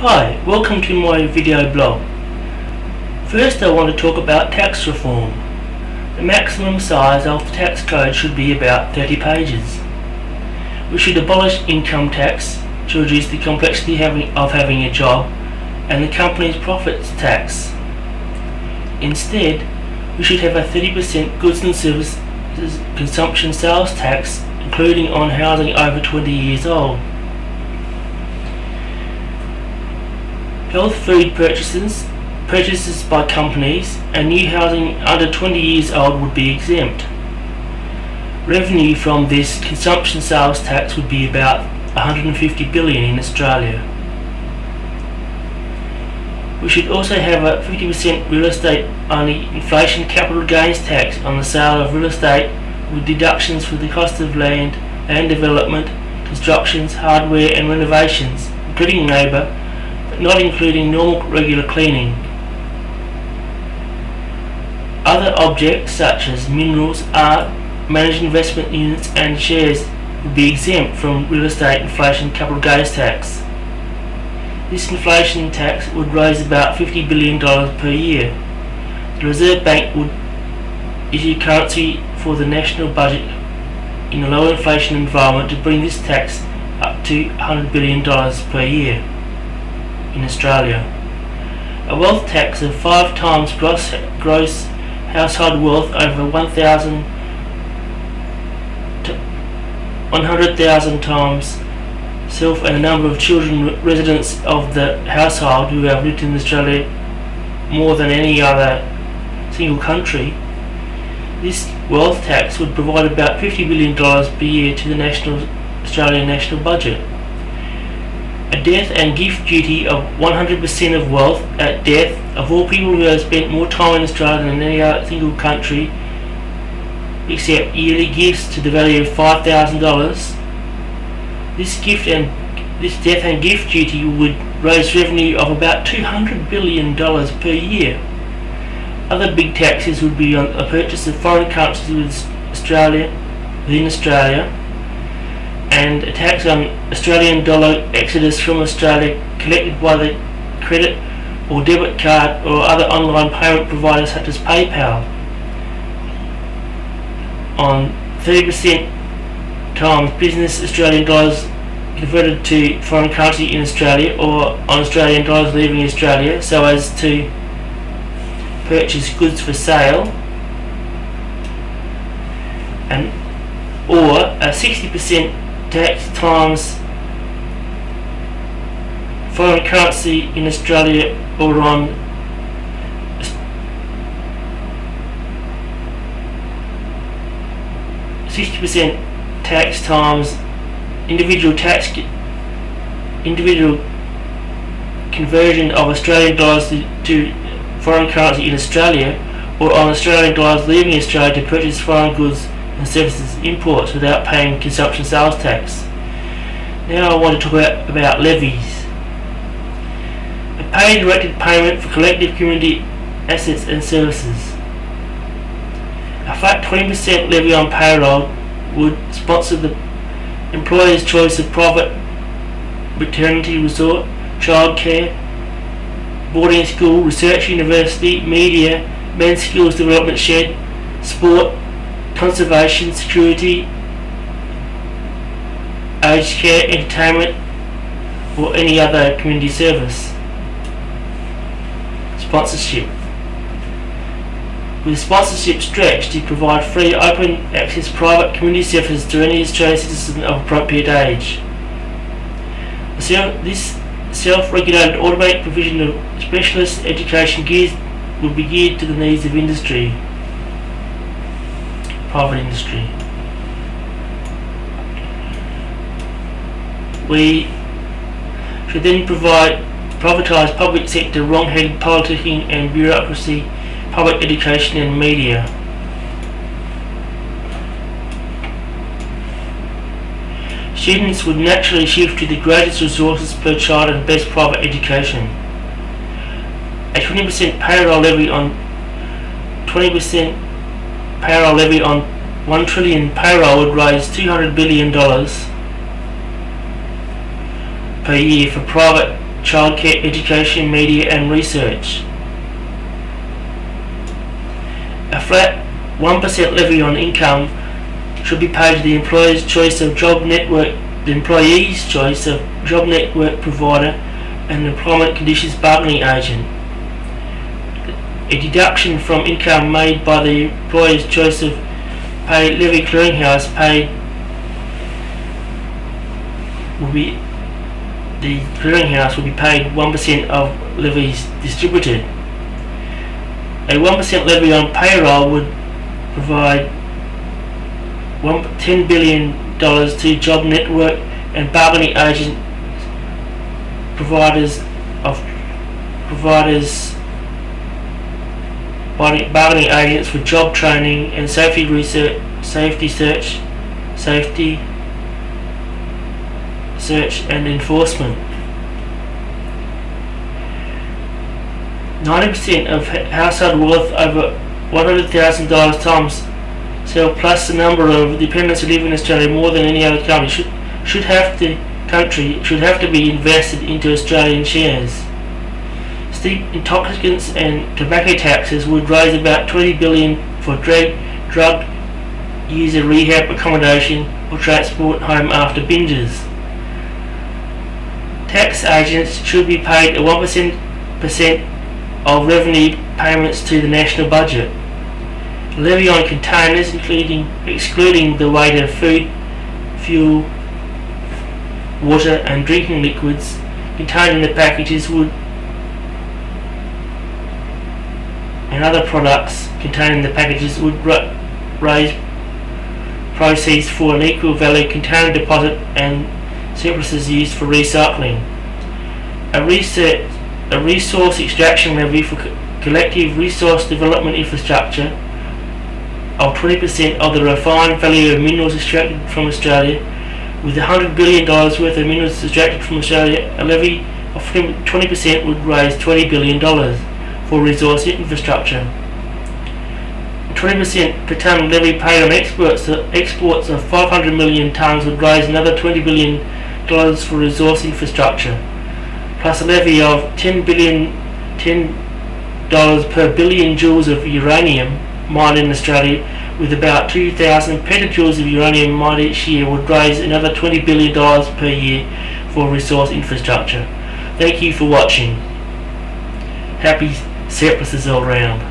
Hi, welcome to my video blog. First I want to talk about tax reform. The maximum size of the tax code should be about 30 pages. We should abolish income tax to reduce the complexity of having a job and the company's profits tax. Instead, we should have a 30% goods and services consumption sales tax, including on housing over 20 years old. Health food purchases by companies and new housing under 20 years old would be exempt. Revenue from this consumption sales tax would be about 150 billion in Australia. We should also have a 50% real estate only inflation capital gains tax on the sale of real estate, with deductions for the cost of land development, constructions, hardware and renovations, including labour, not including normal regular cleaning. Other objects such as minerals, art, managed investment units and shares would be exempt from real estate inflation capital gains tax. This inflation tax would raise about $50 billion per year. The Reserve Bank would issue currency for the national budget in a low inflation environment to bring this tax up to $100 billion per year. In Australia, a wealth tax of 5 times gross household wealth over 100,000 times self and the number of children residents of the household who have lived in Australia more than any other single country. This wealth tax would provide about $50 billion per year to the Australian national budget. A death and gift duty of 100% of wealth at death of all people who have spent more time in Australia than any other single country, except yearly gifts to the value of $5,000. This death and gift duty would raise revenue of about $200 billion per year. Other big taxes would be on a purchase of foreign currencies within Australia, and a tax on Australian dollar exodus from Australia collected by the credit or debit card or other online payment providers such as PayPal, on 30% times business Australian dollars converted to foreign currency in Australia, or on Australian dollars leaving Australia so as to purchase goods for sale, or a 60% tax times foreign currency in Australia, or on %60 tax times individual conversion of Australian dollars to foreign currency in Australia, or on Australian dollars leaving Australia to purchase foreign goods and services imports without paying consumption sales tax. Now I want to talk about levies. A paid directed payment for collective community assets and services. A flat 20% levy on payroll would sponsor the employer's choice of private maternity resort, childcare, boarding school, research university, media, men's skills development shed, sport, conservation, security, aged care, entertainment, or any other community service. Sponsorship. With sponsorship stretched to provide free open access private community services to any Australian citizen of appropriate age. This self-regulated automatic provision of specialist education will be geared to the needs of industry, private industry. We should then privatise public sector wrong-headed politicking and bureaucracy, public education and media. Students would naturally shift to the greatest resources per child and best private education. A 20% payroll levy on 1 trillion payroll would raise $200 billion per year for private childcare, education, media and research. A flat 1% levy on income should be paid to the employer's choice of job network, the employee's choice of job network provider and employment conditions bargaining agent. A deduction from income made by the employer's choice of paid levy clearinghouse paid will be the clearinghouse will be paid 1% of levies distributed. A 1% levy on payroll would provide $10 billion to job network and bargaining agent bargaining agents for job training and safety research, safety search and enforcement. 90% of household wealth over $100,000 times sale plus the number of dependents who live in Australia more than any other country should have to be invested into Australian shares. Steep intoxicants and tobacco taxes would raise about $20 billion for drug user rehab accommodation or transport home after binges. Tax agents should be paid a 1% of revenue payments to the national budget. Levy on containers, excluding the weight of food, fuel, water and drinking liquids contained in the packages and other products contained in the packages would raise proceeds for an equal value container deposit and surpluses used for recycling. A resource extraction levy for collective resource development infrastructure of 20% of the refined value of minerals extracted from Australia. With $100 billion worth of minerals extracted from Australia, a levy of 20% would raise $20 billion for resource infrastructure. 20% per tonne levy paid on exports of 500 million tonnes would raise another $20 billion for resource infrastructure, plus a levy of $10 per billion joules of uranium mined in Australia, with about 2,000 petajoules of uranium mined each year, would raise another $20 billion per year for resource infrastructure. Thank you for watching. Happy surpluses all round.